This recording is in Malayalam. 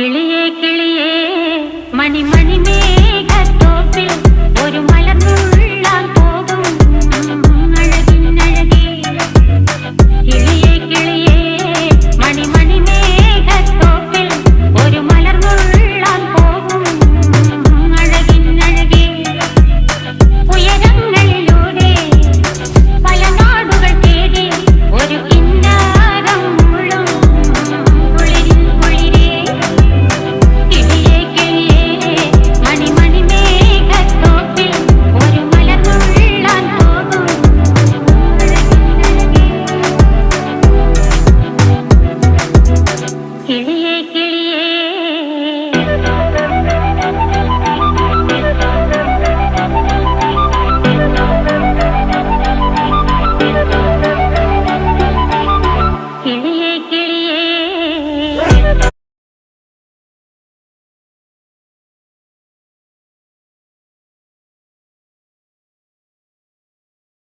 കിളിയേ കിളിയേ മണിമണി മേഘത്തോപ്പിൽ ഒരു മലർന്നുള്ളാൻ പോകും അഴകിനഴകേ. കിളിയേ കിളിയേ മണിമണി മേഘത്തോപ്പിൽ ഒരു മലർന്നുള്ളാൻ പോകും അഴകിനഴകേ. ഉയരങ്ങളിലൂടെ പല നാടുകൾ തേടി ഒരു കിന്നാരം മുള്ളും കുളിരിൻ കുളിരേ. കിളിയേ കിളിയേ മണിമണി മേഘത്തോപ്പിൽ ഒരു മലർന്നുള്ളാൻ പോകും അഴകിനഴകേ. കിളിയേ